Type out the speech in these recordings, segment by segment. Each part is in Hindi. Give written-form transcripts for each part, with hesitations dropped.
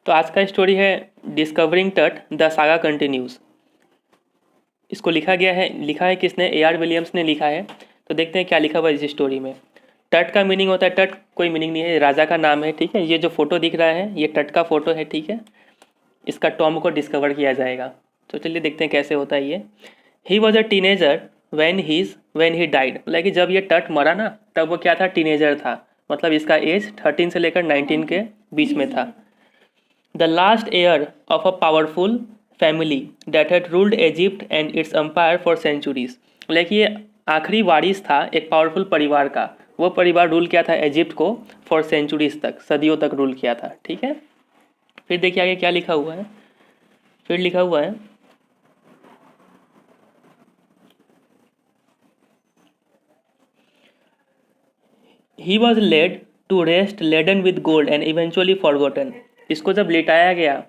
तो आज का स्टोरी है डिस्कवरिंग टट द सागा कंटिन्यूज। इसको लिखा है किसने? AR विलियम्स ने लिखा है। तो देखते हैं क्या लिखा हुआ है इस स्टोरी में। टट का मीनिंग होता है, टट कोई मीनिंग नहीं है, राजा का नाम है, ठीक है। ये जो फोटो दिख रहा है ये टट का फोटो है, ठीक है। इसका टॉम को डिस्कवर किया जाएगा। तो चलिए देखते हैं कैसे होता है ये। He was a teenager when he died. मतलब कि जब ये टट मरा ना तब वो क्या था? टीनेजर था। मतलब इसका एज 13 से लेकर 19 के बीच में था। The last heir of a powerful family that had ruled Egypt and its empire for centuries। Like ये आखिरी वारिस था एक पावरफुल परिवार का। वो परिवार रूल किया था इजिप्ट को फॉर सेंचुरीज तक, सदियों तक रूल किया था, ठीक है। फिर देखिए आगे क्या लिखा हुआ है। फिर लिखा हुआ है he was laid to rest laden with gold and eventually forgotten. इसको जब लेटाया गया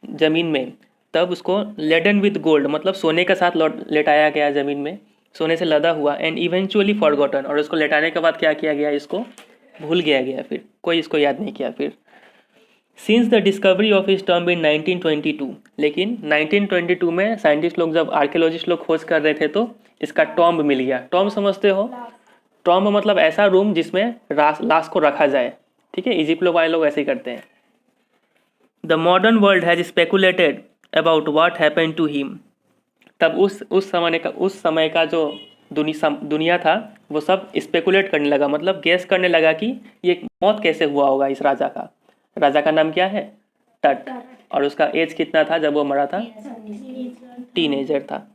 ज़मीन में तब उसको लेडन विद गोल्ड मतलब सोने के साथ लेटाया गया ज़मीन में, सोने से लदा हुआ, एंड इवेंचुअली फॉरगॉटन, और उसको लेटाने के बाद क्या किया गया? इसको भूल गया, फिर कोई इसको याद नहीं किया। फिर since the discovery of his tomb in 1922, लेकिन 1922 में साइंटिस्ट लोग जब आर्कियोलॉजिस्ट लोग खोज कर रहे थे तो इसका टॉम्ब मिल गया। टॉम्ब समझते हो? टॉम्ब मतलब ऐसा रूम जिसमें लाश को रखा जाए, ठीक है। इजिप्ट लोग वाले लोग ऐसे ही करते हैं। The modern world has speculated about what happened to him. तब उस समय का जो दुनिया था वो सब स्पेकुलेट करने लगा, मतलब गेस करने लगा कि ये मौत कैसे हुआ होगा इस राजा का। राजा का नाम क्या है? टट। और उसका एज कितना था जब वो मरा था? टीनेजर था।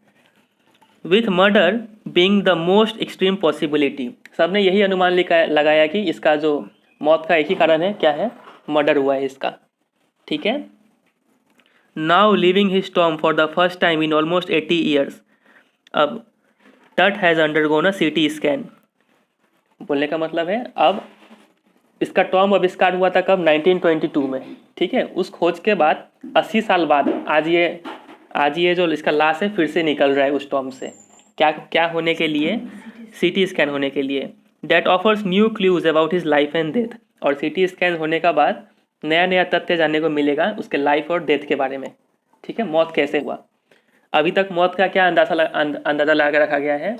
With murder being the most extreme possibility, सबने यही अनुमान लगाया कि इसका जो मौत का एक ही कारण है, क्या है? मर्डर हुआ है इसका, ठीक है। Now living his Tom for the first time in almost 80 years. अब टट has undergone a CT scan. बोलने का मतलब है अब इसका टॉम आविष्कार हुआ था कब? 1922 में, ठीक है। उस खोज के बाद 80 साल बाद आज ये जो इसका लाश है फिर से निकल रहा है उस टॉम से। क्या होने के लिए? CT स्कैन होने के लिए। That offers new clues about his life and death. और CT स्कैन होने का बाद नया तथ्य जानने को मिलेगा उसके लाइफ और डेथ के बारे में, ठीक है। मौत कैसे हुआ? अभी तक मौत का क्या अंदाजा लगा के रखा गया है?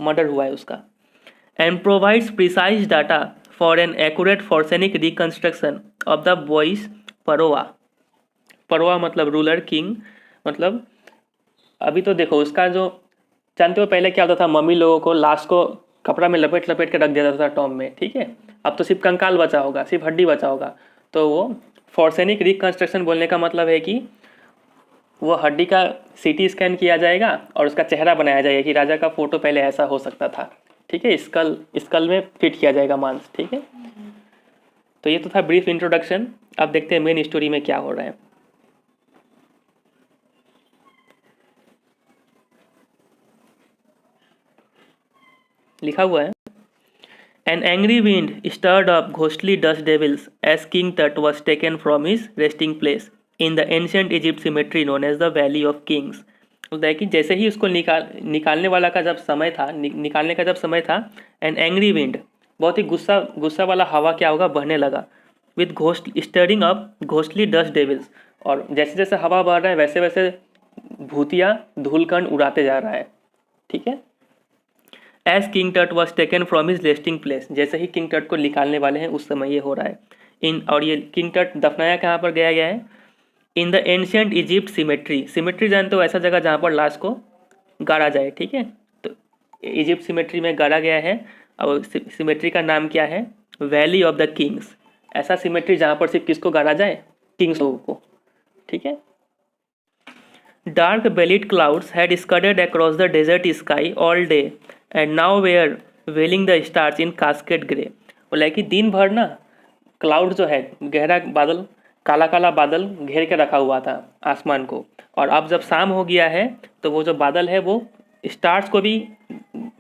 मर्डर हुआ है उसका। And provides precise data for an accurate forensic reconstruction of the voice pharaoh. Pharaoh मतलब रूलर, किंग मतलब। अभी तो देखो उसका जो जानते हो पहले क्या होता था, मम्मी लोगों को लाश को कपड़ा में लपेट के रख देता था टॉम में, ठीक है। अब तो सिर्फ कंकाल बचा होगा, सिर्फ हड्डी बचा होगा। तो वो फॉर्सेनिक रिकंस्ट्रक्शन बोलने का मतलब है कि वो हड्डी का CT स्कैन किया जाएगा और उसका चेहरा बनाया जाएगा कि राजा का फोटो पहले ऐसा हो सकता था, ठीक है। स्कल में फिट किया जाएगा मांस, ठीक है। तो ये तो था ब्रीफ इंट्रोडक्शन। अब देखते हैं मेन स्टोरी में क्या हो रहा है। लिखा हुआ है An angry wind stirred up ghostly dust devils as King Tut was taken from his resting place in the ancient Egypt cemetery known as the Valley of Kings। होता है कि जैसे ही उसको निकालने का जब समय था एन एंग्री विंड, बहुत ही गुस्सा वाला हवा क्या होगा? बहने लगा। With ghost stirring up ghostly dust devils, और जैसे जैसे हवा बह रहा है वैसे वैसे भूतिया धूलकण उड़ाते जा रहा है, ठीक है। As king Tut was taken from his resting place, जैसे ही किंग टट को निकालने वाले हैं उस समय ये हो रहा है। और ये किंग टट दफनाया कहाँ पर गया है? In the ancient Egypt symmetry जानते हो? ऐसा जगह जहाँ पर लाश को गाड़ा जाए, ठीक है। तो इजिप्ट सिमेट्री में गाड़ा गया है। और सिमेट्री का नाम क्या है? Valley of the Kings. ऐसा सिमेट्री जहाँ पर सिर्फ किसको गाड़ा जाए? किंग्स लोगों को, ठीक है। Dark bellied clouds had scudded across the desert sky all day and now were veiling the stars in cascade grey. बोला कि दिन भर ना क्लाउड जो है, गहरा बादल, काला बादल घेर के रखा हुआ था आसमान को, और अब जब शाम हो गया है तो वो जो बादल है वो स्टार्स को भी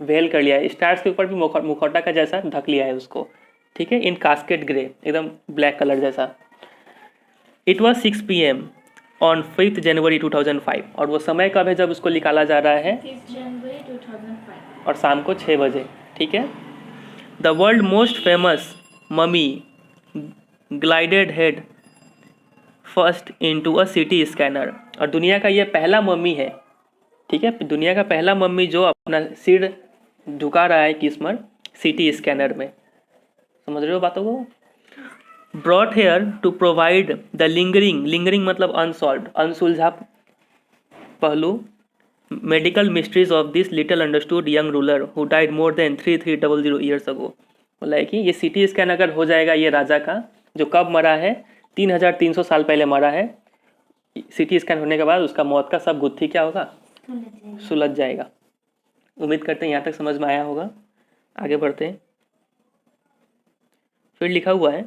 वेल कर लिया है, स्टार्स के ऊपर भी मुखौटा का जैसा ढक लिया है उसको, ठीक है। इन कास्केड ग्रे, एकदम ब्लैक कलर जैसा। इट वॉज 6 PM ऑन 5 जनवरी 2005, और वो समय कब है जब उसको निकाला जा रहा है? 5 जनवरी 2005 और शाम को 6 बजे, ठीक है। The world most famous mummy glided head first into a city scanner, और दुनिया का ये पहला मम्मी है, ठीक है, दुनिया का पहला मम्मी जो अपना सिर झुका रहा है किस पर, सिटी स्कैनर में। समझ रहे हो बातों को। Brought here to provide the lingering मतलब अनसॉल्व, अनसुलझा पहलू, medical mysteries of this little understood young ruler who died more than 3300 years ago. बोला है कि ये सिटी स्कैन अगर हो जाएगा ये राजा का, जो कब मरा है, 3300 साल पहले मरा है, सिटी स्कैन होने के बाद उसका मौत का सब गुत्थी क्या होगा, सुलझ जाएगा। उम्मीद करते हैं यहाँ तक समझ में आया होगा। आगे बढ़ते हैं। फिर लिखा हुआ है,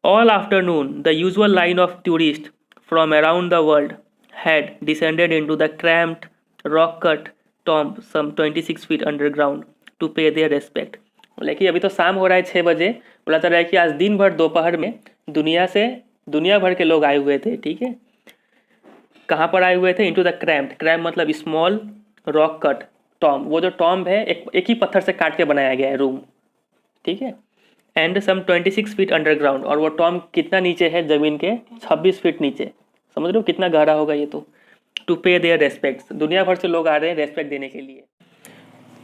all afternoon the usual line of tourist from around the world had descended into the cramped rock-cut tomb some 26 feet underground to pay their respect। बोला कि अभी तो शाम हो रहा है 6 बजे, बोला जा रहा है कि आज दिन भर दोपहर में दुनिया भर के लोग आए हुए थे, ठीक है। कहाँ पर आए हुए थे, इनटू द क्रैम्प मतलब स्मॉल रॉक कट टॉम्ब, वो जो टॉम्ब है एक ही पत्थर से काट के बनाया गया है रूम, ठीक है। एंड सम 26 फीट अंडरग्राउंड, और वो टॉम्ब कितना नीचे है, जमीन के 26 फीट नीचे। समझ रहे हो कितना गहरा होगा ये तो। टू पे देयर रेस्पेक्ट्स, दुनिया भर से लोग आ रहे हैं रेस्पेक्ट देने के लिए,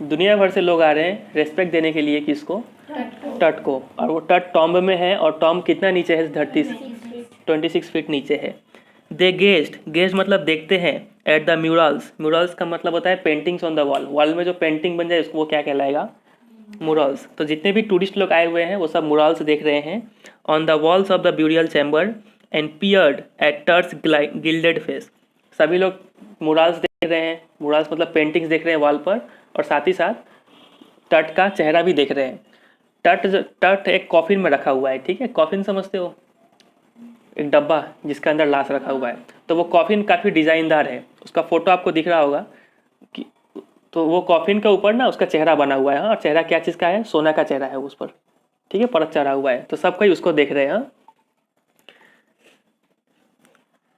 दुनिया भर से लोग आ रहे हैं रेस्पेक्ट देने के लिए किसको, तट को। और वो तट टॉम्ब में है, और टॉम्ब कितना नीचे है, धरती से 26 फीट नीचे है। दे गेस्ट मतलब देखते हैं, एट द म्यूरल्स का मतलब होता है पेंटिंग्स ऑन द वॉल में जो पेंटिंग बन जाए उसको वो क्या कहलाएगा, म्यूरल्स। तो जितने भी टूरिस्ट लोग आए हुए हैं वो सब म्यूरल्स देख रहे हैं। On the walls of the burial chamber and peered at Tut's gilded face, सभी लोग मुराल्स देख रहे हैं, मुराल्स मतलब पेंटिंग्स देख रहे हैं वॉल पर, और साथ ही साथ तट का चेहरा भी देख रहे हैं। तट एक कॉफिन में रखा हुआ है, ठीक है, कॉफिन समझते हो, एक डब्बा जिसके अंदर लाश रखा हुआ है। तो वो कॉफिन काफ़ी डिज़ाइनदार है, उसका फोटो आपको दिख रहा होगा कि, तो वो कॉफिन के ऊपर ना उसका चेहरा बना हुआ है, और चेहरा क्या चीज़ का है, सोना का चेहरा है उस पर, ठीक है, परत चढ़ा हुआ है, तो सब कोई उसको देख रहे हैं।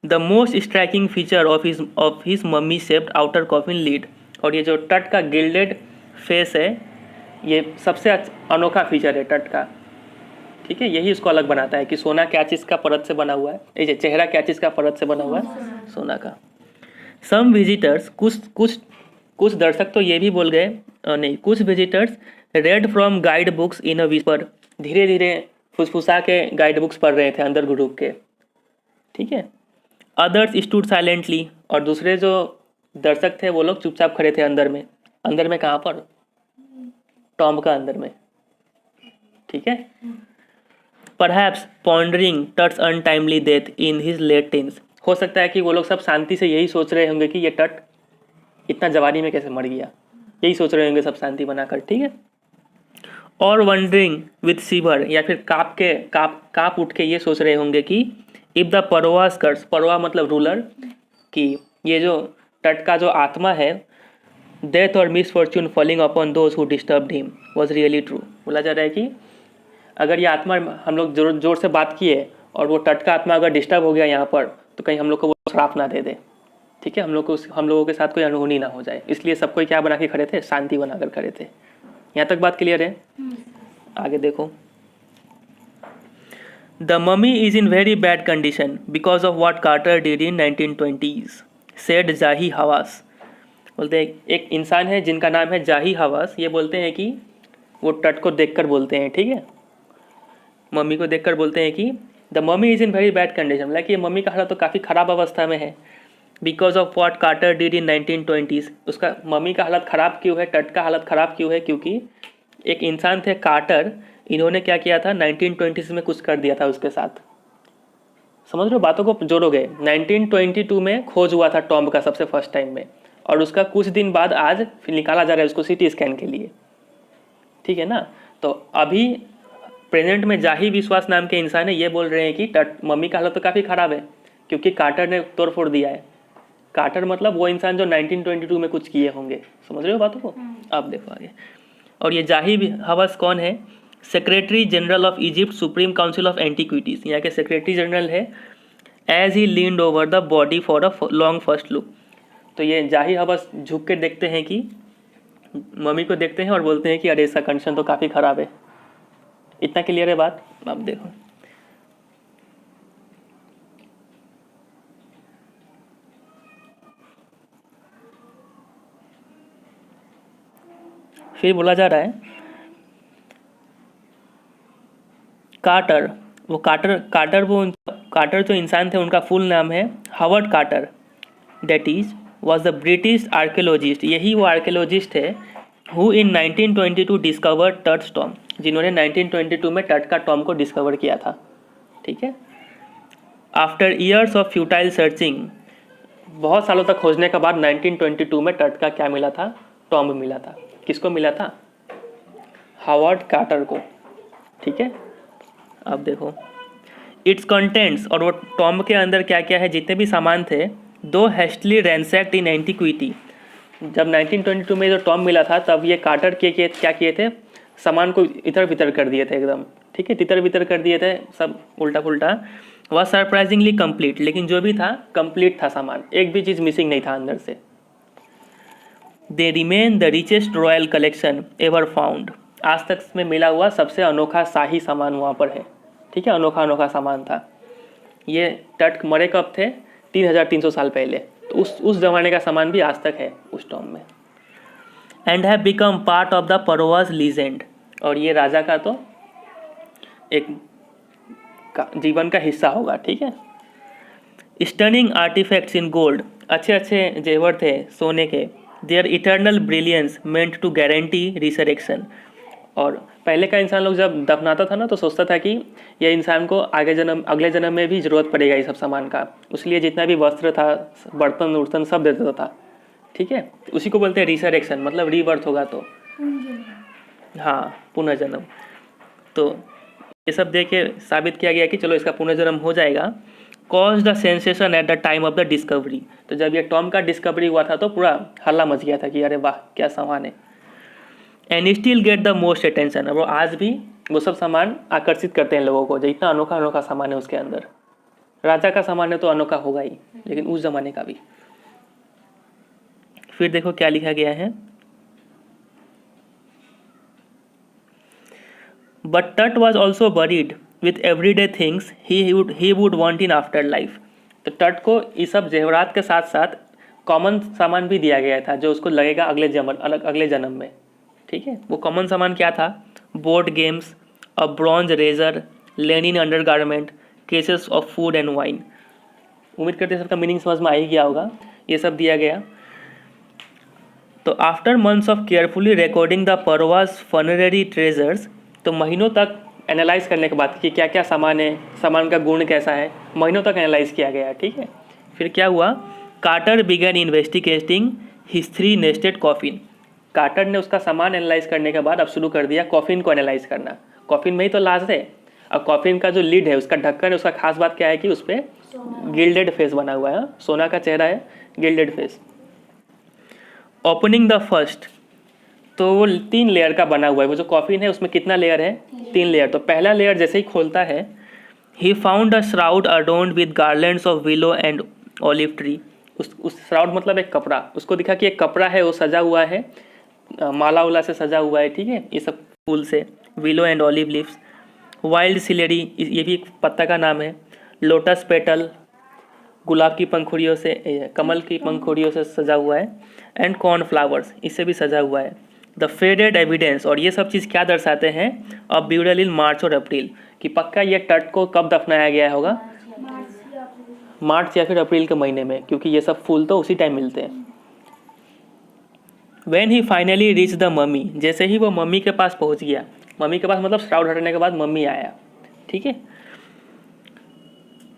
The most striking feature of his mummy shaped outer coffin lead, और ये जो तट का गिल्डेड फेस है ये सबसे अनोखा फीचर है तट का, ठीक है, यही इसको अलग बनाता है कि सोना क्या चीज़ का परत से बना हुआ है, ये चेहरा क्या चीज़ का परत से बना हुआ है, सोना का। सम विजिटर्स, कुछ दर्शक तो ये भी बोल गए, नहीं, कुछ visitors red from guide books in a whisper, धीरे धीरे फुसफुसा के गाइड बुक्स पढ़ रहे थे अंदर घुटुक के, ठीक है। अदर्स स्टूड साइलेंटली, और दूसरे जो दर्शक थे वो लोग चुपचाप खड़े थे अंदर में कहाँ पर, टॉम्ब का अंदर में, ठीक है। Perhaps pondering Tut's untimely death in his late teens, हो सकता है कि वो लोग सब शांति से यही सोच रहे होंगे कि ये तट इतना जवानी में कैसे मर गया, यही सोच रहे होंगे सब शांति बनाकर, ठीक है। और वंडरिंग विथ सीवर, या फिर काप उठ के ये सोच रहे होंगे कि इफ द परवास कर्स, परवा मतलब रूलर, कि ये जो तट का जो आत्मा है, डेथ और misfortune falling upon those who disturbed him was really true. बोला जा रहा है कि अगर ये आत्मा, हम लोग जोर से बात किए और वो तट का आत्मा अगर डिस्टर्ब हो गया यहाँ पर, तो कहीं हम लोग को वो श्राप ना दे दे, ठीक है, हम लोगों के साथ कोई अनहोनी ना हो जाए, इसलिए सब कोई क्या बना के खड़े थे, शांति बनाकर खड़े थे। यहाँ तक बात क्लियर है। आगे देखो। The mummy is in very bad condition because of what Carter did in 1920s, said जाही हवास। बोलते हैं एक इंसान है जिनका नाम है जाही हवास, ये बोलते हैं कि वो तट को देखकर बोलते हैं, ठीक है, मम्मी को देखकर बोलते हैं कि the mummy is in very bad condition, like ये मम्मी का हालत तो काफ़ी ख़राब अवस्था में है, because of what Carter did in 1920s। उसका मम्मी का हालत ख़राब क्यों है, तट का हालत ख़राब क्यों है, क्योंकि एक इंसान थे कार्टर, इन्होंने क्या किया था, 1920s में कुछ कर दिया था उसके साथ। समझ रहे हो, बातों को जोड़ोगे। 1922 में खोज हुआ था टॉम्ब का सबसे फर्स्ट टाइम में, और उसका कुछ दिन बाद आज फिर निकाला जा रहा है उसको सिटी स्कैन के लिए, ठीक है ना। तो अभी प्रेजेंट में जाही विश्वास नाम के इंसान है, ये बोल रहे हैं कि मम्मी का हालत तो काफ़ी ख़राब है क्योंकि कार्टर ने तोड़ फोड़ दिया है। कार्टर मतलब वो इंसान जो 1922 में कुछ किए होंगे। समझ रहे हो बातों को। आप देखो आगे। और ये जाही हवस कौन है? Secretary general of Egypt supreme council of antiquities, यहाँ के सेक्रेटरी जनरल है। As he leaned over the body for a long first look, तो ये जाही हवस झुक के देखते हैं कि मम्मी को देखते हैं और बोलते हैं कि अरे इसका कंडीशन तो काफ़ी ख़राब है। इतना क्लियर है बात। आप देखो फिर बोला जा रहा है कार्टर। वो कार्टर जो इंसान थे उनका फुल नाम है Howard Carter. That is was the British archaeologist. यही वो आर्कियोलॉजिस्ट है who in 1922 discover Tut's tomb, जिन्होंने 1922 में टट का टॉम को डिस्कवर किया था। ठीक है। After years of futile searching, बहुत सालों तक खोजने के बाद 1922 में टट का क्या मिला था? टॉम्ब मिला था। किसको मिला था? हावर्ड कार्टर को। ठीक है। अब देखो इट्स कंटेंट्स, और वो टॉम्ब के अंदर क्या क्या है, जितने भी सामान थे, दो हेस्टली रैंसैक्ड इन एंटीक्विटी। जब 1922 में जो टॉम्ब मिला था तब ये कार्टर क्या किए थे, सामान को इधर बितर कर दिए थे एकदम। ठीक है, तितर बितर कर दिए थे, सब उल्टा पुल्टा। वह सरप्राइजिंगली कंप्लीट, लेकिन जो भी था कंप्लीट था सामान, एक भी चीज़ मिसिंग नहीं था अंदर से। They remain the richest royal collection ever found. आज तक में मिला हुआ सबसे अनोखा शाही सामान वहाँ पर है। ठीक है, अनोखा अनोखा सामान था। ये टट मरे कब थे? 3300 साल पहले। तो उस ज़माने का सामान भी आज तक है उस टॉम्ब में। And have become part of the pharaoh's legend, और ये राजा का तो एक जीवन का हिस्सा होगा। ठीक है। स्टनिंग आर्टिफैक्ट्स इन गोल्ड, अच्छे अच्छे जेवर थे सोने के। Their eternal brilliance meant to guarantee resurrection. और पहले का इंसान लोग जब दफनाता था ना तो सोचता था कि यह इंसान को अगले जन्म में भी ज़रूरत पड़ेगा ये सब सामान का, इसलिए जितना भी वस्त्र था, बर्तन उर्तन सब दे देता था। ठीक है, उसी को बोलते हैं रिसरेक्शन, मतलब रीबर्थ होगा तो। हाँ, पुनर्जन्म। तो ये सब देख के साबित किया गया कि चलो इसका पुनर्जन्म हो जाएगा। Cause the sensation at the time of the discovery. तो जब ये टॉम का डिस्कवरी हुआ था तो पूरा हल्ला मच गया था कि अरे वाह क्या सामान है। And still get the most attention. अब वो आज भी वो सब सामान आकर्षित करते हैं लोगों को, जो इतना अनोखा अनोखा सामान है उसके अंदर। राजा का सामान है तो अनोखा होगा ही, लेकिन उस जमाने का भी। फिर देखो क्या लिखा गया है। बट टट was also buried with everyday things he would want in after life. तो टट को इस सब जेवरात के साथ साथ कॉमन सामान भी दिया गया था जो उसको लगेगा अगले जन्म में। ठीक है, वो कॉमन सामान क्या था? Board games, a bronze razor, linen undergarment, cases of food and wine. उम्मीद करते हैं सबका मीनिंग समझ में आ ही गया होगा। ये सब दिया गया। तो after months of carefully recording the pharaoh's funerary treasures, तो महीनों तक एनालाइज करने के बाद कि क्या क्या सामान है, सामान का गुण कैसा है, महीनों तक एनालाइज किया गया। ठीक है। फिर क्या हुआ? Carter began investigating his 3 nested coffin. Carter ने उसका सामान एनालाइज करने के बाद अब शुरू कर दिया कॉफिन को एनालाइज करना। कॉफिन में ही तो लाश है। और कॉफिन का जो लिड है, उसका ढक्कन है, उसका खास बात क्या है कि उस पर गिल्डेड फेस बना हुआ है। सोना का चेहरा है, gilded face. Opening the first, तो वो 3 लेयर का बना हुआ है। वो जो कॉफिन है उसमें कितना लेयर है? 3 लेयर। तो पहला लेयर जैसे ही खोलता है, he found a shroud adorned with garlands of willow and olive tree. उस श्राउड मतलब एक कपड़ा, उसको दिखा कि एक कपड़ा है वो सजा हुआ है, माला उला से सजा हुआ है। ठीक है, ये सब फूल से, willow and olive leaves. Wild celery, ये भी एक पत्ता का नाम है। लोटस पेटल, गुलाब की पंखुड़ियों से, कमल की पंखुड़ियों से सजा हुआ है। एंड कॉर्न फ्लावर्स, इससे भी सजा हुआ है। द फेडेड एविडेंस, और ये सब चीज़ क्या दर्शाते हैं? अब ब्यूरल इन मार्च और अप्रैल, कि पक्का ये टट को कब दफनाया गया होगा? मार्च या फिर अप्रैल के महीने में, क्योंकि ये सब फूल तो उसी टाइम मिलते हैं। When he finally reached the mummy, जैसे ही वो मम्मी के पास पहुंच गया, मम्मी के पास मतलब श्राउड हटने के बाद मम्मी आया। ठीक है।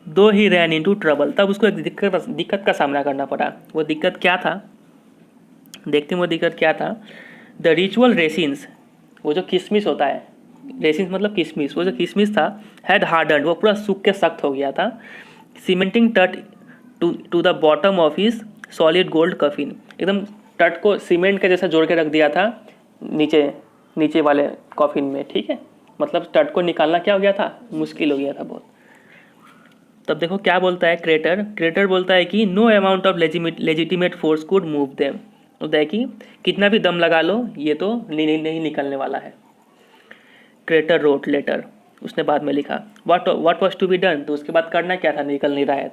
दो ही रैन इनटू ट्रबल, तब उसको एक दिक्कत का सामना करना पड़ा। वो दिक्कत क्या था? देखते हैं वो दिक्कत क्या था। द रिचुअल रेसिन्स, वो जो किशमिश होता है, रेसिन्स मतलब किशमिश, वो जो किशमिश था, हैड हार्डन्ड, वो पूरा सूख के सख्त हो गया था। Cementing Tut to the bottom of his solid gold coffin, एकदम टट को सीमेंट के जैसा जोड़ के रख दिया था नीचे वाले कॉफिन में। ठीक है, मतलब टट को निकालना क्या हो गया था? मुश्किल हो गया था बहुत। तब देखो क्या बोलता है क्रेटर बोलता है कि no amount of legitimate force could move them. बोलता है कि कितना भी दम लगा लो ये तो नहीं निकलने वाला है। क्रेटर रोट लेटर, उसने बाद में लिखा what was to be done, तो उसके बाद करना क्या था? निकल नहीं रहा है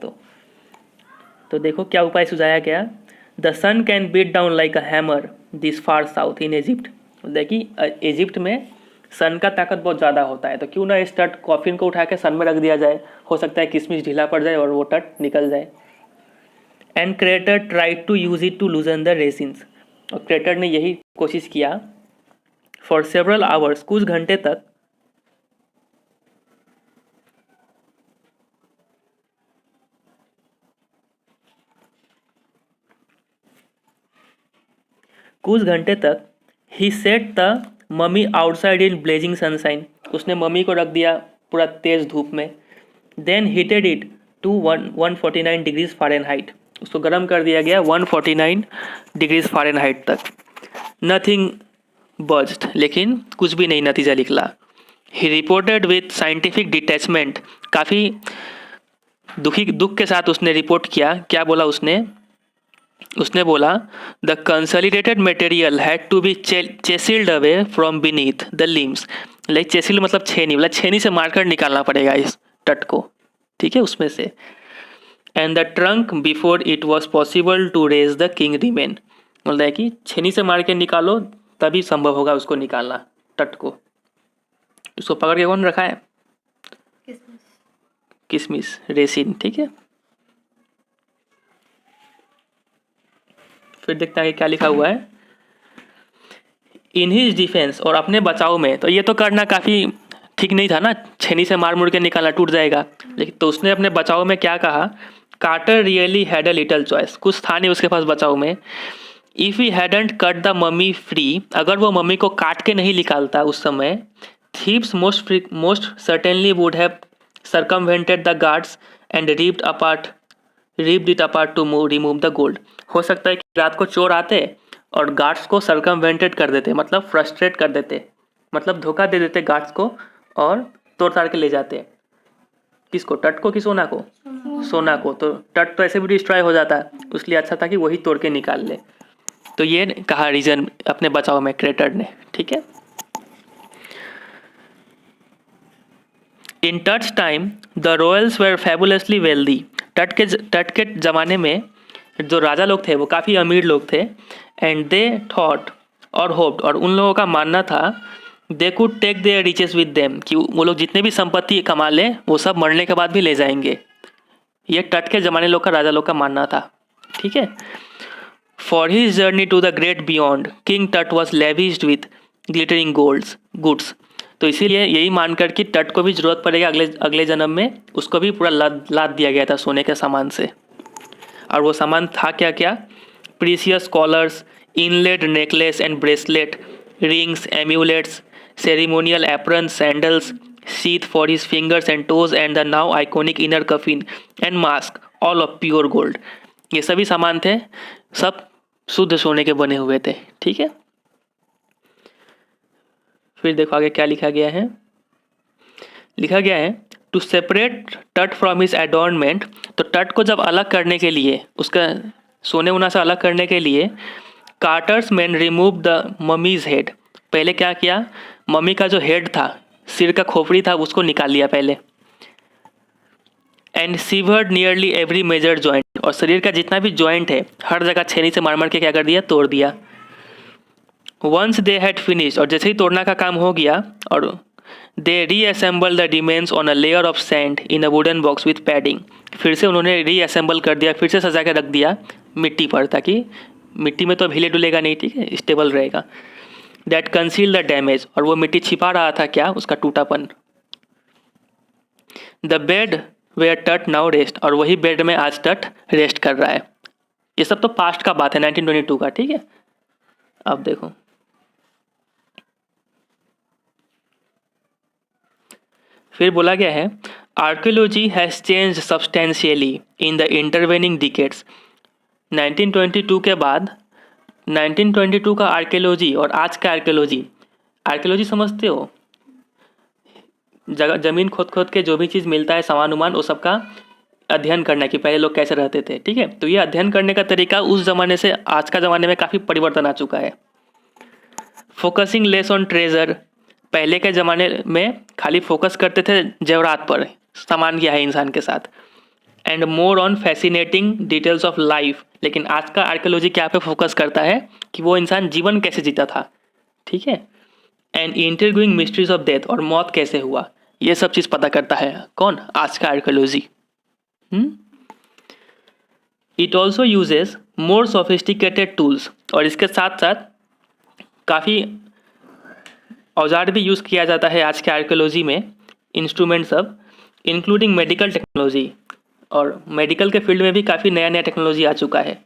तो देखो क्या उपाय सुझाया गया। The sun can beat down like a hammer this far south in Egypt, देखिए इजिप्ट में सन का ताकत बहुत ज़्यादा होता है, तो क्यों ना इस तट कॉफिन को उठा के सन में रख दिया जाए, हो सकता है किशमिश ढीला पड़ जाए और वो तट निकल जाए। And Carter tried to use it to loosen the resins, और क्रेटर ने यही कोशिश किया फॉर सेवरल आवर्स, कुछ घंटे तक। कुछ घंटे तक ही set the mummy outside in blazing sunshine, उसने मम्मी को रख दिया पूरा तेज धूप में। Then heated it to 149 degrees Fahrenheit, उसको गर्म कर दिया गया 149 डिग्रीज फ़ारेनहाइट तक। नथिंग बज्ड, लेकिन कुछ भी नहीं नतीजा निकला। He reported with scientific detachment, काफ़ी दुख के साथ उसने रिपोर्ट किया। क्या बोला उसने बोला the consolidated material had to be chiselled away from beneath the limbs, like chiselled मतलब छेनी, मतलब छेनी से मारकर निकालना पड़ेगा इस तट को, ठीक है, उसमें से। And the trunk before it was possible to raise the king remain, बोल रहा है कि छेनी से मार के निकालो तभी संभव होगा उसको निकालना तट को। उसको पकड़ के कौन रखा है? किशमिश रेसिन, ठीक है। फिर देखते हैं क्या लिखा हुआ है। इन हिज डिफेंस, और अपने बचाव में, तो ये तो करना काफ़ी ठीक नहीं था ना, छेनी से मार मुड़ के निकालना, टूट जाएगा। लेकिन तो उसने अपने बचाव में क्या कहा, Carter really had a little choice, कुछ था नहीं उसके पास बचाव में। If he hadn't cut the mummy free, अगर वो मम्मी को काट के नहीं निकालता उस समय, thieves most certainly would have circumvented the guards and ripped it apart to remove the gold. हो सकता है कि रात को चोर आते और गार्ड्स को सर्कमवेंटेड कर देते, मतलब फ्रस्ट्रेट कर देते, मतलब धोखा दे देते गार्ड्स को और तोड़ ताड़ के ले जाते। किसको? तट को कि सोना को? सोना को। तो तट तो ऐसे भी डिस्ट्रॉय हो जाता है, इसलिए अच्छा था कि वही तोड़ के निकाल ले। तो ये कहा रीजन अपने बचाव में क्रेटर ने, ठीक है। In Tut's time the royals were fabulously wealthy, Tut के ज़माने में जो राजा लोग थे वो काफ़ी अमीर लोग थे। And they thought or hoped, और उन लोगों का मानना था they could take their riches with them, कि वो लोग जितने भी संपत्ति कमा लें वो सब मरने के बाद भी ले जाएंगे। ये तट के ज़माने लोग का, राजा लोग का मानना था, ठीक है। For his journey to the great beyond King Tut was lavished with glittering goods, तो इसीलिए यही मानकर कि तट को भी जरूरत पड़ेगा अगले जन्म में, उसको भी पूरा लाद दिया गया था सोने के सामान से। और वो सामान था क्या क्या? Precious collars, inlaid necklaces and bracelets, rings, amulets, ceremonial apron, sandals, sheath for his fingers and toes, and the now iconic inner coffin and mask, all of pure gold. ये सभी सामान थे, सब शुद्ध सोने के बने हुए थे, ठीक है। फिर देखो आगे क्या लिखा गया है। लिखा गया है टू सेपरेट तट फ्रॉम हिज एडॉर्नमेंट, तो तट को जब अलग करने के लिए, उसका सोने उना से अलग करने के लिए, Carter's man remove the mummy's head, पहले क्या किया, मम्मी का जो हेड था, सिर का खोपड़ी था, उसको निकाल लिया पहले। And severed nearly every major joint, और शरीर का जितना भी जॉइंट है हर जगह छेनी से मार मार के क्या कर दिया, तोड़ दिया। वंस दे हैड फिनिश, और जैसे ही तोड़ना का काम हो गया, और they reassemble the remains on a layer of sand in a wooden box with padding, फिर से उन्होंने रीअसेंबल कर दिया, फिर से सजा के रख दिया मिट्टी पर, ताकि मिट्टी में तो अब हिले डुलेगा नहीं, ठीक है, स्टेबल रहेगा। दैट कंसील द डैमेज, और वो मिट्टी छिपा रहा था क्या, उसका टूटापन। द बेड वेयर तट नाउ रेस्ट, और वही बेड में आज तट रेस्ट कर रहा है। ये सब तो पास्ट का बात है, 1922 का, ठीक है। अब देखो फिर बोला गया है archaeology has change substantially in the intervening decades. 1922 के बाद 1922 का आर्कियोलॉजी और आज का आर्कियोलॉजी समझते हो, ज़मीन खोद के जो भी चीज़ मिलता है, सामान उमान, वो सब का अध्ययन करना कि पहले लोग कैसे रहते थे, ठीक है। तो ये अध्ययन करने का तरीका उस ज़माने से आज का ज़माने में काफ़ी परिवर्तन आ चुका है। फोकसिंग लेस ऑन ट्रेजर, पहले के ज़माने में खाली फोकस करते थे जेवरात पर, सामान क्या है इंसान के साथ, and more on fascinating details of life. लेकिन आज का आर्कियोलॉजी क्या पे फोकस करता है कि वो इंसान जीवन कैसे जीता था, ठीक है। एंड इंटरगोइंग मिस्ट्रीज ऑफ डेथ, और मौत कैसे हुआ, ये सब चीज़ पता करता है कौन, आज का archaeology. It also uses more sophisticated tools, और इसके साथ साथ काफ़ी औजार भी यूज़ किया जाता है आज के आर्कियोलॉजी में, इंस्ट्रूमेंट सब, इंक्लूडिंग मेडिकल टेक्नोलॉजी, और मेडिकल के फील्ड में भी काफ़ी नया नया टेक्नोलॉजी आ चुका है।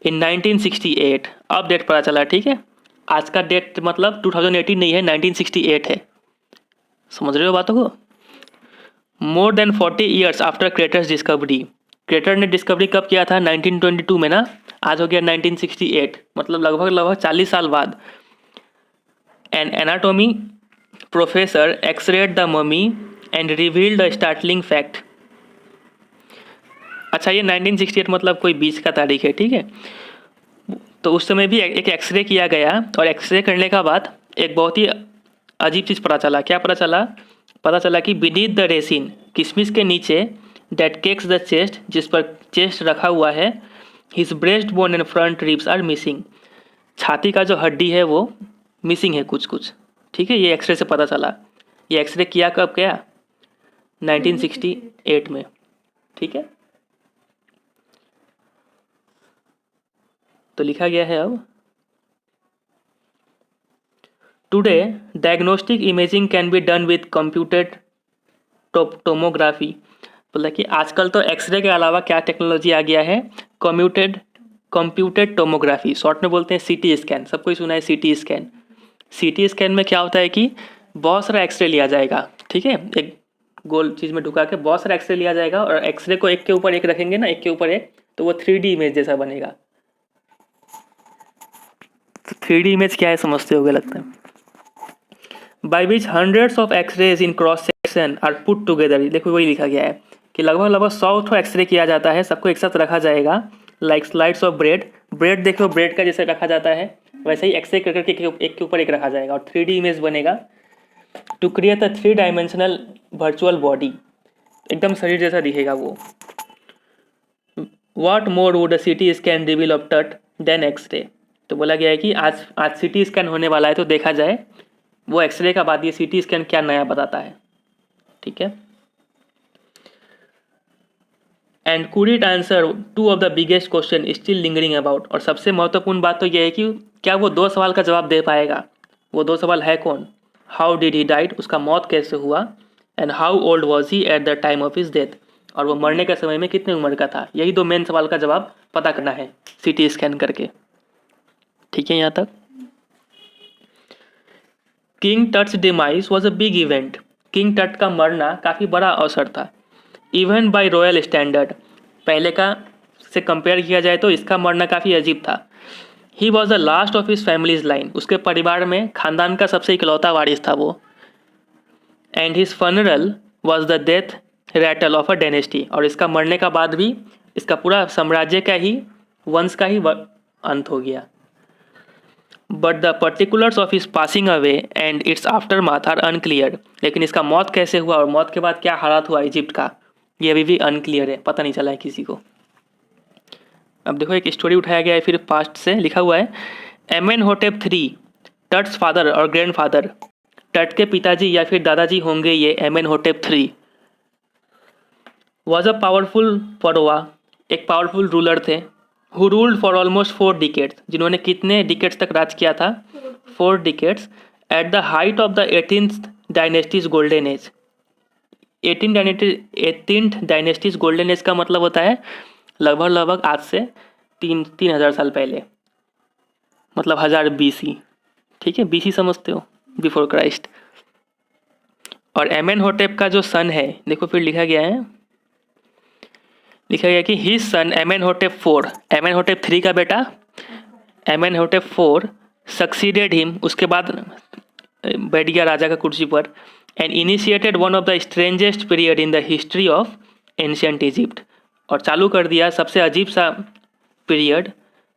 इन 1968, अब डेट पता चला, ठीक है, आज का डेट मतलब 2018 नहीं है, 1968 है। समझ रहे हो बातों को। More than 40 years after craters discovery, crater ने डिस्कवरी कब किया था, 1922 में ना, आज हो गया 1968, मतलब लगभग 40 साल बाद। An anatomy professor x-rayed the mummy and revealed the startling fact. अच्छा, ये 1968 मतलब कोई बीच का तारीख है, ठीक है। तो उस समय भी एक एक्सरे किया गया, और एक्सरे करने का बाद एक बहुत ही अजीब चीज़ पता चला। क्या पता चला? पता चला कि बीनीथ द रेसिन, किशमिश के नीचे, डेट केक्स द चेस्ट, जिस पर चेस्ट रखा हुआ है, his breast bone and front ribs are missing, छाती का जो हड्डी है वो मिसिंग है कुछ कुछ, ठीक है। ये एक्सरे से पता चला। ये एक्सरे किया कब गया? 1968 में, ठीक है। तो लिखा गया है अब, today diagnostic imaging can be done with computed tomography. बोला कि आजकल तो एक्सरे के अलावा क्या टेक्नोलॉजी आ गया है, कंप्यूटेड टोमोग्राफी, शॉर्ट में बोलते हैं सीटी स्कैन। सबको ही सुना है सीटी स्कैन। सीटी स्कैन में क्या होता है कि बहुत सारा एक्सरे लिया जाएगा, ठीक है, एक गोल चीज़ में ढुका के बहुत सारा एक्सरे लिया जाएगा, और एक्सरे को एक के ऊपर एक रखेंगे ना, एक के ऊपर एक, तो वो 3D इमेज जैसा बनेगा। तो 3D इमेज क्या है समझते होगे लगता है। By which hundreds of x-rays in cross section are put together, देखो वही लिखा गया है कि लगभग 100 एक्सरे किया जाता है, सबको एक साथ रखा जाएगा, like slides of bread. Bread देखो, ब्रेड का जैसे रखा जाता है, वैसे ही एक्सरे करके एक के ऊपर एक रखा जाएगा, और 3D इमेज बनेगा, to create a 3 dimensional virtual body, एकदम शरीर जैसा दिखेगा वो। What more would a CT scan reveal of टट देन एक्सरे। तो बोला गया है कि आज सीटी स्कैन होने वाला है, तो देखा जाए वो एक्सरे का बाद ये सीटी स्कैन क्या नया बताता है, ठीक है। And could it answer 2 of the biggest question still lingering about, और सबसे महत्वपूर्ण बात तो यह है कि क्या वो 2 सवाल का जवाब दे पाएगा। वो 2 सवाल है कौन? हाउ डिड ही डाइड, उसका मौत कैसे हुआ, and how old was he at the time of his death, और वो मरने के समय में कितने उम्र का था। यही 2 मेन सवाल का जवाब पता करना है सीटी स्कैन करके, ठीक है। यहाँ तक King Tut's demise was a big event, King Tut का मरना काफ़ी बड़ा अवसर था, इवन बाय रॉयल स्टैंडर्ड, पहले का से कंपेयर किया जाए तो इसका मरना काफ़ी अजीब था। He was the last of his families line, उसके परिवार में खानदान का सबसे इकलौता वारिस था वो। And his funeral was the death rattle of a dynasty, और इसका मरने का बाद भी इसका पूरा साम्राज्य का ही, वंश का ही अंत हो गया। But the particulars of his passing away and its aftermath are unclear, लेकिन इसका मौत कैसे हुआ और मौत के बाद क्या हालात हुआ इजिप्ट का, ये अभी भी अनक्लियर है, पता नहीं चला है किसी को। अब देखो एक स्टोरी उठाया गया है फिर पास्ट से, लिखा हुआ है एमेनहोटेप III, टट्स फादर और ग्रैंडफादर, टट के पिताजी या फिर दादाजी होंगे ये एमेनहोटेप III। वॉज अ पावरफुल फरोआ, एक पावरफुल रूलर थे, who ruled for almost 4 decades, जिन्होंने कितने डिकेड्स तक राज किया था? 4 decades, at the height of the 18th dynasties golden age. 18th dynasties golden age का मतलब होता है लगभग आज से 3000 साल पहले, मतलब 1000 BC, ठीक है, BC समझते हो, बिफोर क्राइस्ट। और एमेनहोटेप का जो सन है, देखो फिर लिखा गया है, लिखा गया कि हिज सन एमेनहोटेप IV, एमेनहोटेप III का बेटा एमेनहोटेप IV सक्सीडेड हिम, उसके बाद बैठ गया राजा का कुर्सी पर, and initiated one of the strangest period in the history of ancient Egypt, और चालू कर दिया सबसे अजीब सा पीरियड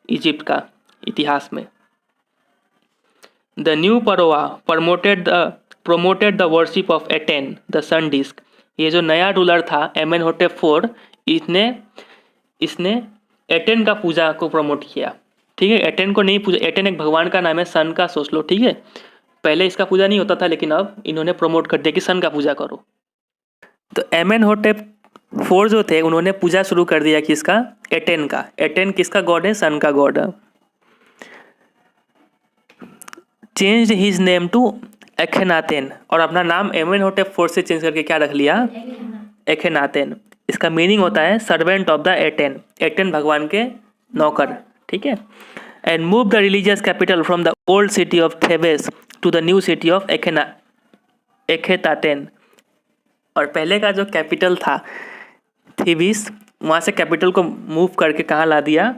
इजिप्ट का इतिहास में। The new pharaoh promoted the worship of Aten the sun disc, ये जो नया रूलर था एमेनहोटेप IV, इसने एटेन का पूजा को प्रमोट किया, ठीक है। एटेन को नहीं पूजा, एटेन एक भगवान का नाम है, सन का सोच लो, ठीक है। पहले इसका पूजा नहीं होता था, लेकिन अब इन्होंने प्रमोट कर दिया कि सन का पूजा करो। तो एमेनहोटेप 4 जो थे उन्होंने पूजा शुरू कर दिया किसका, एटेन का। एटेन किसका गॉड है, सन का गॉड है। चेंज हिज नेम टू एखेनातेन, और अपना नाम एमेनहोटेप 4 से चेंज करके क्या रख लिया, एखेनातेन। इसका मीनिंग होता है servant of the Aten, Aten भगवान के नौकर, ठीक है। And move the religious capital from the old city of Thebes to the new city of Akhetaten. और पहले का जो कैपिटल था थेबिस, वहाँ से कैपिटल को मूव करके कहाँ ला दिया,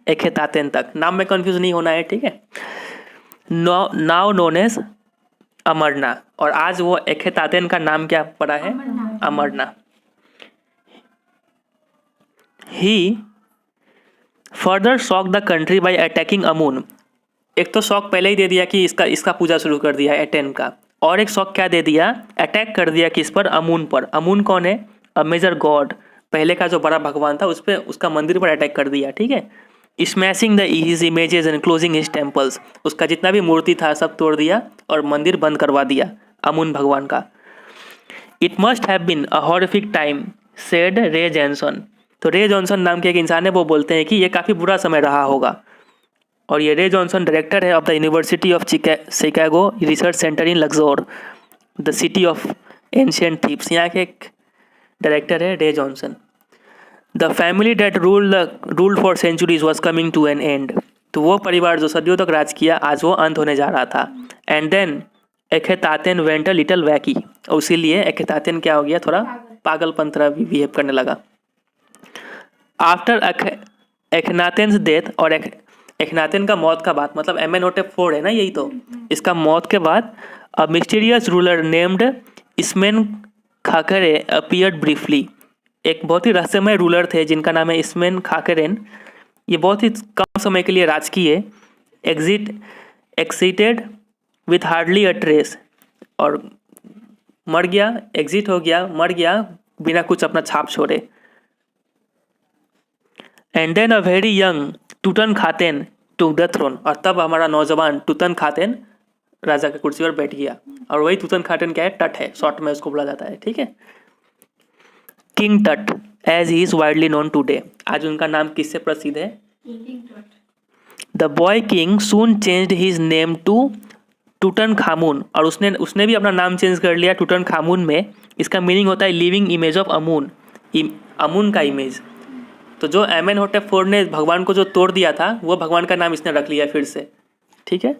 एखेतातेन तक। नाम में कंफ्यूज नहीं होना है, ठीक है। नाउ नोन एज अमरना, और आज वो एखेतातेन का नाम क्या पड़ा है, Amarna. He further shock the country by attacking Amun. एक तो शॉक पहले ही दे दिया कि इसका पूजा शुरू कर दिया एटेन का, और एक शॉक क्या दे दिया, अटैक कर दिया किस पर, अमून पर। अमून कौन है, अ मेजर गॉड, पहले का जो बड़ा भगवान था उस पर, उसका मंदिर पर अटैक कर दिया, ठीक है। Smashing the his images and closing his temples, उसका जितना भी मूर्ति था सब तोड़ दिया और मंदिर बंद करवा दिया अमून भगवान का। It must have been a horrific time said Ray Johnson. तो रे जॉनसन नाम के एक इंसान है, वो बोलते हैं कि ये काफ़ी बुरा समय रहा होगा। और ये रे जॉनसन डायरेक्टर है of the University of Chicago research centre in Luxor, the city of ancient Thebes. यहाँ के एक डायरेक्टर है Ray Johnson. The family that ruled for centuries was coming to an end. तो वो परिवार जो सदियों तक राज किया, आज वो अंत होने जा रहा था। And then Akhetaten went a little wacky, और इसीलिए एखेतातेन क्या हो गया, थोड़ा पागलपन तरह बिहेव करने लगा। आफ्टर एखनातेन्स डेथ, और एखनातेन का मौत का बाद, मतलब एमेनहोटेप 4 है ना यही, तो इसका मौत के बाद a mysterious ruler named Smenkhkare appeared briefly. एक बहुत ही रहस्यमय रूलर थे जिनका नाम है इसमेन खाकरेन। ये बहुत ही कम समय के लिए राज किए। Excited with hardly a trace, और मर गया, एग्जिट हो गया, मर गया बिना कुछ अपना छाप छोड़े। And then a very young Tutankhaten to the throne, और तब हमारा नौजवान टूतन खातेन राजा की कुर्सी पर बैठ गया। और वही टूतन खातेन क्या है, टट है, शॉर्ट में उसको बोला जाता है, ठीक है। King Tut as he is widely known today, आज उनका नाम किससे प्रसिद्ध है, the boy king soon changed his name to Tutankhamun, और उसने भी अपना नाम चेंज कर लिया टूटन खामून में। इसका मीनिंग होता है लिविंग इमेज ऑफ अमून, अमून का इमेज। तो जो एमेनहोटेप 4 ने भगवान को जो तोड़ दिया था, वो भगवान का नाम इसने रख लिया फिर से, ठीक है।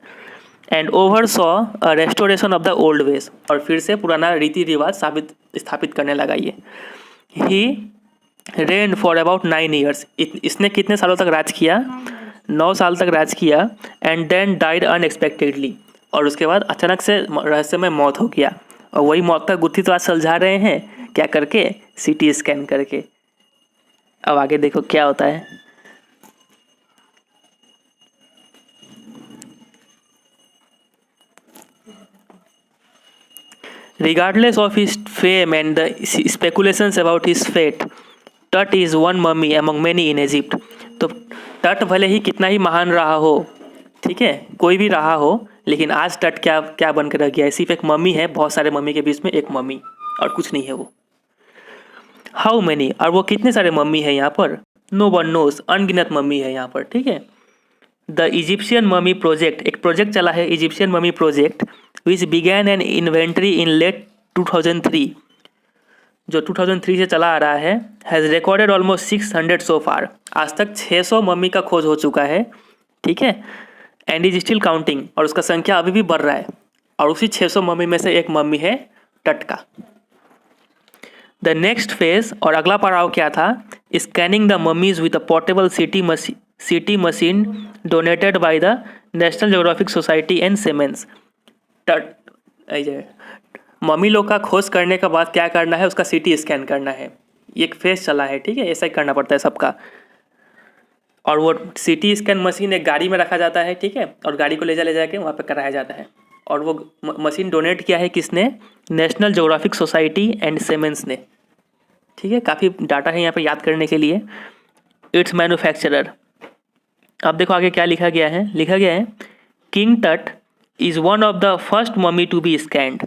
And over saw a restoration of the old veg, और फिर से पुराना रीति रिवाज स्थापित करने लगा ये। ही रेन फॉर अबाउट 9 ईयर्स, इसने कितने सालों तक राज किया, 9 साल तक राज किया। एंड देन डाइड अनएक्सपेक्टेडली, और उसके बाद अचानक से रहस्यमय मौत हो गया। और वही मौत का गुत्थी तो आज सुलझा रहे हैं, क्या करके, सीटी स्कैन करके। अब आगे देखो क्या होता है। Regardless of his fame and the speculations about his fate, Tut is one mummy among many in Egypt. तो टट भले ही कितना ही महान रहा हो, ठीक है, कोई भी रहा हो, लेकिन आज टट क्या क्या बनकर रह गया है, सिर्फ एक मम्मी है, बहुत सारे मम्मी के बीच में एक मम्मी, और कुछ नहीं है वो। हाउ मैनी, और वो कितने सारे मम्मी है यहाँ पर, नो वन नोज, अनगिनत मम्मी है यहाँ पर, ठीक है। द इजिप्शियन ममी प्रोजेक्ट, एक प्रोजेक्ट चला है Egyptian mummy project, which began an inventory in late 2003, जो 2003 से चला आ रहा है, has recorded almost 600 so far, आज तक 600 मम्मी का खोज हो चुका है, ठीक है। एंड इज स्टिल काउंटिंग, और उसका संख्या अभी भी बढ़ रहा है, और उसी 600 मम्मी में से एक मम्मी है टट का। द नेक्स्ट फेज, और अगला पड़ाव क्या था, scanning the mummies with a portable city machine donated by the national geographic society and siemens. Mummy लोग का खोज करने के बाद क्या करना है, उसका सिटी स्कैन करना है। ये एक फेज चला है, ठीक है, ऐसा ही करना पड़ता है सबका। और वो सिटी स्कैन मशीन एक गाड़ी में रखा जाता है, ठीक है, और गाड़ी को ले जाके वहाँ पे कराया जाता है। और वो मशीन डोनेट किया है किसने, national geographic society and siemens ने, ठीक है। काफ़ी डाटा है यहाँ पे याद करने के लिए। इट्स मैन्युफैक्चरर, अब देखो आगे क्या लिखा गया है King Tut is one of the first mummy to be scanned.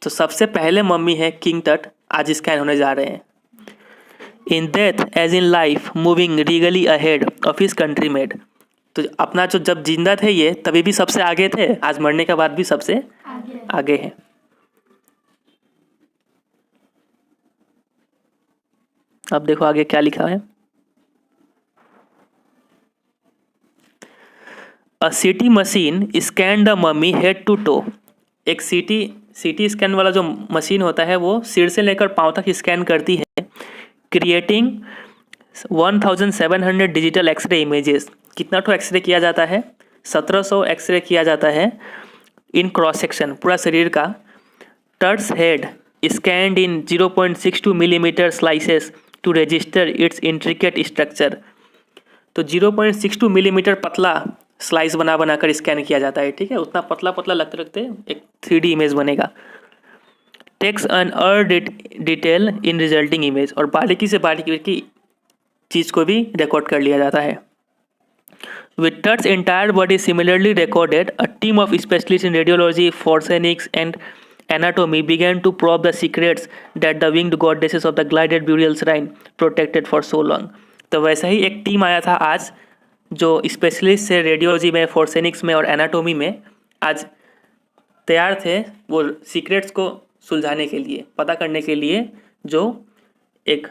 तो सबसे पहले मम्मी है किंग टट, आज स्कैन होने जा रहे हैं। In death as in life moving regally ahead of his countrymen. तो अपना जो जब जिंदा थे ये तभी भी सबसे आगे थे, आज मरने के बाद भी सबसे आगे हैं। अब देखो आगे क्या लिखा है। A CT machine scan the mummy head to toe. एक सीटी स्कैन वाला जो मशीन होता है वो सिर से लेकर पांव तक स्कैन करती है, क्रिएटिंग 1700 डिजिटल एक्सरे इमेजेस। कितना तो एक्सरे किया जाता है? 1700 एक्सरे किया जाता है इन क्रॉस सेक्शन, पूरा शरीर का। Tut's head scanned in 0.62 millimetre slices to register its intricate structure. तो 0.62 मिलीमीटर पतला स्लाइस बना कर स्कैन किया जाता है, ठीक है। उतना पतला पतला लगते लगते एक 3D इमेज बनेगा। Takes in detail in resulting image, और बारीकी से बारीकी चीज़ को भी रिकॉर्ड कर लिया जाता है। With Tutt's entire body similarly recorded, a team of specialists in radiology, forensics, and anatomy began to probe the secrets that the winged goddesses of the glided burial shrine protected for so long. तो वैसा ही एक टीम आया था आज जो स्पेशलिस्ट है रेडियोलॉजी में, फोरेंसिक्स में और एनाटोमी में, आज तैयार थे वो सीक्रेट्स को सुलझाने के लिए, पता करने के लिए। जो एक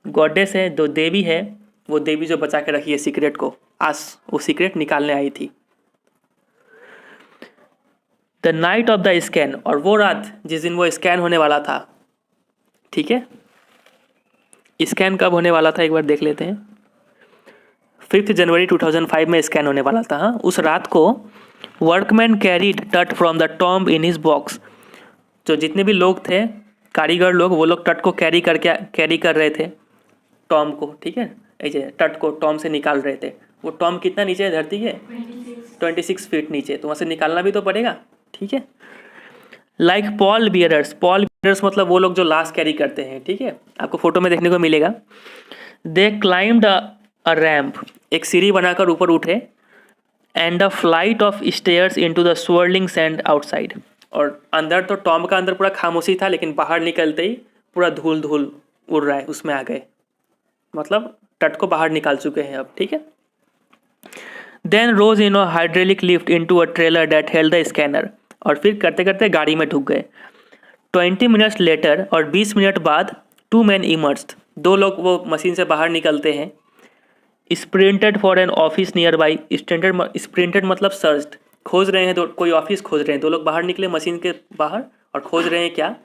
गॉडेस है, जो देवी है, वो देवी जो बचा के रखी है सीक्रेट को, आज वो सीक्रेट निकालने आई थी। The night of the scan, और वो रात जिस दिन वो स्कैन होने वाला था, ठीक है। स्कैन कब होने वाला था एक बार देख लेते हैं। 5 जनवरी 2005 में स्कैन होने वाला था। हाँ, उस रात को वर्कमैन कैरीड टट from the tomb in his box. जो जितने भी लोग थे, कारीगर लोग, वो लोग टट को कैरी कर रहे थे, टॉम्ब को, ठीक है। ऐसे टट को टॉम्ब से निकाल रहे थे। वो टॉम्ब कितना नीचे है धरती के? 26 फीट नीचे, तो वहाँ से निकालना भी तो पड़ेगा, ठीक है। लाइक पॉल बियरर्स मतलब वो लोग जो लाश कैरी करते हैं, ठीक है, आपको फोटो में देखने को मिलेगा। दे क्लाइम्ड अ रैम्प, एक सीढ़ी बनाकर ऊपर उठे, and a flight of stairs into the swirling sand outside. और अंदर तो टॉम्ब का अंदर पूरा खामोशी था, लेकिन बाहर निकलते ही पूरा धूल धूल उड़ रहा है, उसमें आ गए, मतलब टट को बाहर निकाल चुके हैं अब, ठीक है। Then rose in a hydraulic lift into a trailer that held the scanner, और फिर करते करते गाड़ी में ढुक गए। 20 मिनट्स लेटर, और 20 मिनट बाद 2 men इमर्ज्ड, 2 लोग वो मशीन से बाहर निकलते हैं। Sprinted for an office nearby, sprinted मतलब सर्च्ड, खोज रहे हैं, तो कोई ऑफिस खोज रहे हैं। 2 लोग बाहर निकले मशीन के बाहर और खोज रहे हैं क्या?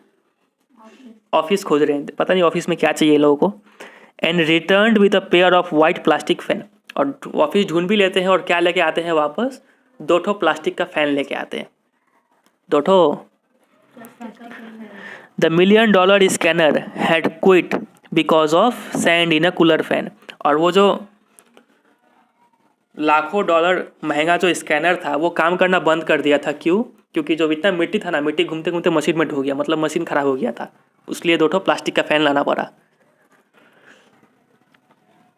ऑफिस खोज रहे हैं, पता नहीं ऑफिस में क्या चाहिए लोगों को। And return with a pair of white plastic fan, और ऑफिस ढूंढ भी लेते हैं, और क्या लेके आते हैं वापस? 2 ठो प्लास्टिक का फैन लेके आते हैं, 2 ठो। The $1 million scanner had quit because of sand in a cooler fan, और वो जो लाखों डॉलर महंगा जो स्कैनर था वो काम करना बंद कर दिया था। क्यों? क्योंकि जो इतना मिट्टी था ना, मिट्टी घूमते घूमते मशीन में ढो गया, मतलब मशीन खराब हो गया था, उसके 2 ठो प्लास्टिक का फैन लाना पड़ा।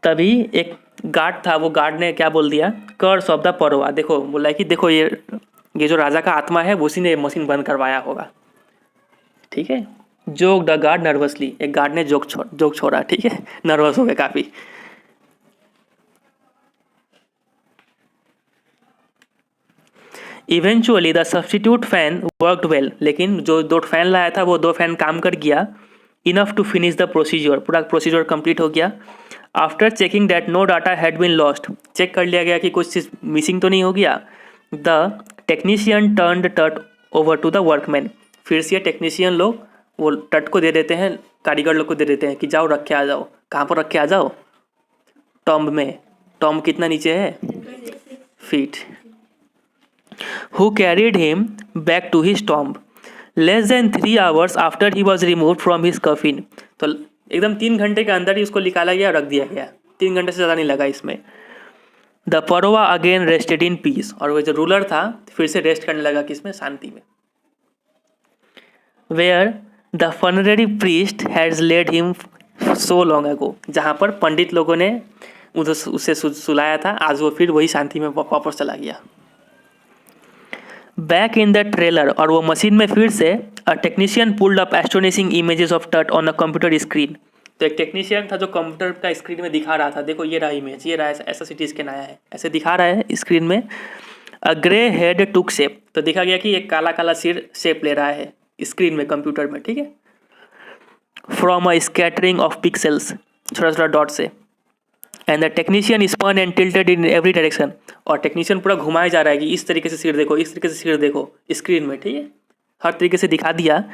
तभी एक गार्ड था, वो गार्ड ने क्या बोल दिया? Curse of the pharaoh. देखो बोला कि देखो ये जो राजा का आत्मा है, उसी ने मशीन बंद करवाया होगा, ठीक है। जोक द गार्ड नर्वसली, एक गार्ड ने जोक छोड़ा, ठीक है, नर्वस हो गए काफ़ी। Eventually the substitute fan worked well, लेकिन जो 2 फैन लाया था वो 2 फैन काम कर गया। Enough to finish the procedure, पूरा प्रोसीजर कंप्लीट हो गया। After checking that no data had been lost, check कर लिया गया कि कुछ चीज़ मिसिंग तो नहीं हो गया। द टेक्नीशियन टर्न्ड टट ओवर टू द वर्कमैन, फिर से टेक्नीशियन लोग वो टट को दे देते हैं, कारीगर लोग को दे देते हैं कि जाओ रख के आ जाओ। कहाँ पर रख के आ जाओ? टॉम्ब में। टॉम्ब कितना नीचे है? Feet. Who carried him back to his tomb. Less than 3 hours after he was removed from his coffin. तो एकदम 3 घंटे के अंदर ही उसको निकाला गया, रख दिया गया। 3 घंटे से ज़्यादा नहीं लगा इसमें। The pharaoh again rested in peace, और वो जो रूलर था फिर से रेस्ट करने लगा किसमें? शांति में। Where the funerary priest has laid him so long ago, जहाँ पर पंडित लोगों ने उधर उसे सुलाया था, आज वो फिर वही शांति में वापस चला गया। बैक इन द ट्रेलर, और वो मशीन में फिर से a technician pulled up astonishing images of टट ऑन अ कंप्यूटर स्क्रीन। तो एक टेक्नीशियन था जो कंप्यूटर का स्क्रीन में दिखा रहा था, देखो ये रहा इमेज, ये रहा ऐसा सिटी स्कैन आया है, ऐसे दिखा रहा है स्क्रीन में। अ ग्रे हेड टुक शेप, तो देखा गया कि एक काला काला सिर शेप ले रहा है स्क्रीन में कंप्यूटर में, ठीक है, from a scattering of pixels, छोटा छोटा डॉट से। And the technician spun and tilted in every direction, और टेक्नीशियन पूरा घुमाया जा रहा है कि इस तरीके से सिर देखो, इस तरीके से सिर देखो स्क्रीन में, ठीक है, हर तरीके से दिखा दिया।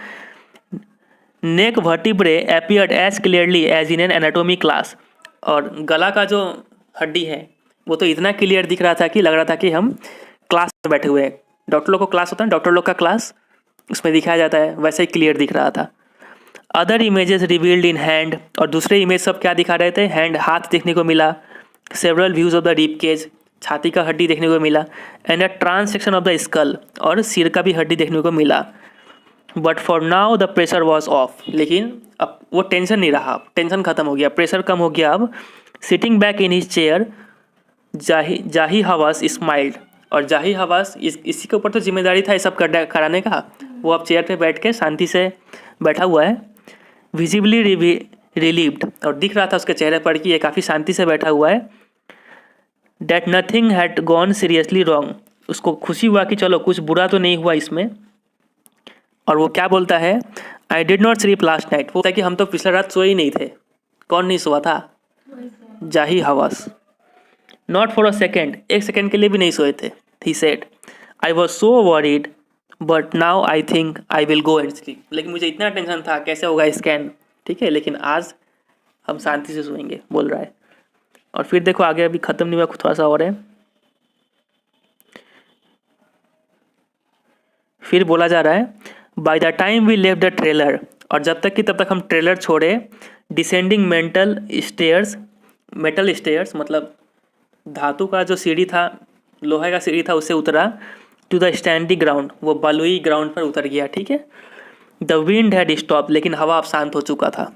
Neck vertebrae appeared as clearly as in an anatomy class, और गला का जो हड्डी है वो तो इतना क्लियर दिख रहा था कि लग रहा था कि हम क्लास में बैठे हुए हैं। डॉक्टर लोग को क्लास होता है, डॉक्टर लोग का क्लास, उसमें दिखाया जाता है, वैसे ही क्लियर दिख रहा था। Other images revealed in hand, और दूसरे इमेज सब क्या दिखा रहे थे, हैंड, हाथ देखने को मिला। Several views of the rib cage, छाती का हड्डी देखने को मिला। And a transection of the skull, और सिर का भी हड्डी देखने को मिला। But for now the pressure was off, लेकिन अब वो टेंशन नहीं रहा, टेंशन खत्म हो गया, प्रेशर कम हो गया। अब sitting back in his chair जाही हवास स्माइल्ड, और जाही हवास इसी के ऊपर तो जिम्मेदारी था ये सब कराने का। वो अब चेयर पे बैठ के शांति से बैठा हुआ है, विजिबली रिलीव्ड, और दिख रहा था उसके चेहरे पर कि ये काफ़ी शांति से बैठा हुआ है। That nothing had gone seriously wrong, उसको खुशी हुआ कि चलो कुछ बुरा तो नहीं हुआ इसमें। और वो क्या बोलता है, I did not sleep last night, वो बोलता है कि हम तो पिछले रात सोए ही नहीं थे। कौन नहीं सोआ था, जाही हवास। नॉट फॉर अ सेकेंड, एक सेकेंड के लिए भी नहीं सोए थे। He said I was so worried but now I think I will go and sleep, लेकिन मुझे इतना टेंशन था कैसे होगा स्कैन, ठीक है, लेकिन आज हम शांति से सोएंगे, बोल रहा है। और फिर देखो आगे अभी ख़त्म नहीं हुआ, थोड़ा सा और है। फिर बोला जा रहा है बाय द टाइम वी लेव द ट्रेलर, और जब तक कि तब तक हम ट्रेलर छोड़े, डिसेंडिंग मेटल स्टेयर्स मतलब धातु का जो सीढ़ी था, लोहे का सीढ़ी था, उससे उतरा। टू द स्टैंडिंग ग्राउंड, वो बलुई ग्राउंड पर उतर गया, ठीक है। द विंड हैड स्टॉप, लेकिन हवा अब शांत हो चुका था।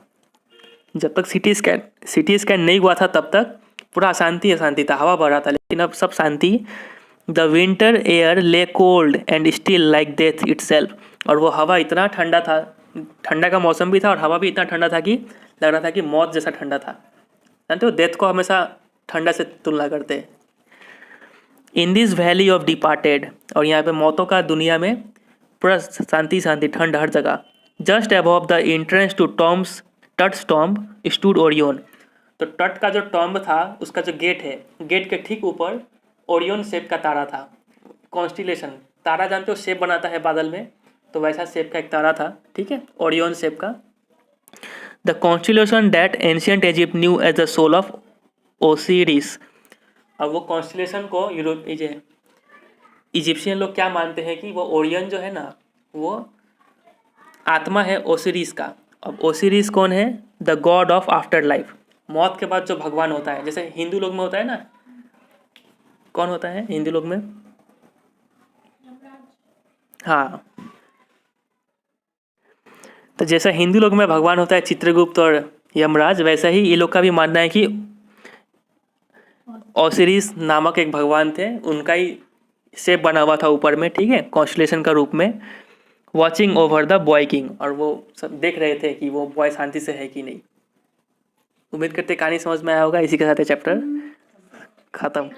जब तक सिटी स्कैन नहीं हुआ था तब तक पूरा अशांति था, हवा बढ़ रहा था, लेकिन अब सब शांति। द विंटर एयर ले cold and still like death itself, और वो हवा इतना ठंडा था, ठंडा का मौसम भी था और हवा भी इतना ठंडा था कि लग रहा था कि मौत जैसा ठंडा था। जानते हो डेथ को हमेशा ठंडा से तुलना करते हैं। In this valley of departed, और यहाँ पे मौतों का दुनिया में पूरा शांति ठंड हर जगह। Just above the entrance to Tut's tomb stood Orion, तो टट का जो टॉम्ब था उसका जो गेट है, गेट के ठीक ऊपर ओरियन शेप का तारा था। कॉन्स्टिलेशन, तारा जानते हो शेप बनाता है बादल में, तो वैसा शेप का एक तारा था, ठीक है, ओरियन शेप का। The constellation that ancient Egypt knew as the soul of Osiris, अब वो कॉन्स्टिलेशन को इजिप्शियन लोग क्या मानते हैं कि वो ओरियन जो है ना, वो आत्मा है ओसिरिस का। अब ओसिरिस कौन है, the God of after life, मौत के बाद जो भगवान होता है, जैसे हिंदू लोग में होता है ना, कौन होता है हिंदू लोग में, हाँ, तो जैसा हिंदू लोग में भगवान होता है चित्रगुप्त और यमराज, वैसा ही ये लोग का भी मानना है कि ओसिरिस नामक एक भगवान थे, उनका ही शेप बना हुआ था ऊपर में, ठीक है, कॉन्स्टलेशन का रूप में, watching over the boy king, और वो सब देख रहे थे कि वो बॉय शांति से है कि नहीं। उम्मीद करते कहानी समझ में आया होगा। इसी के साथ चैप्टर खत्म।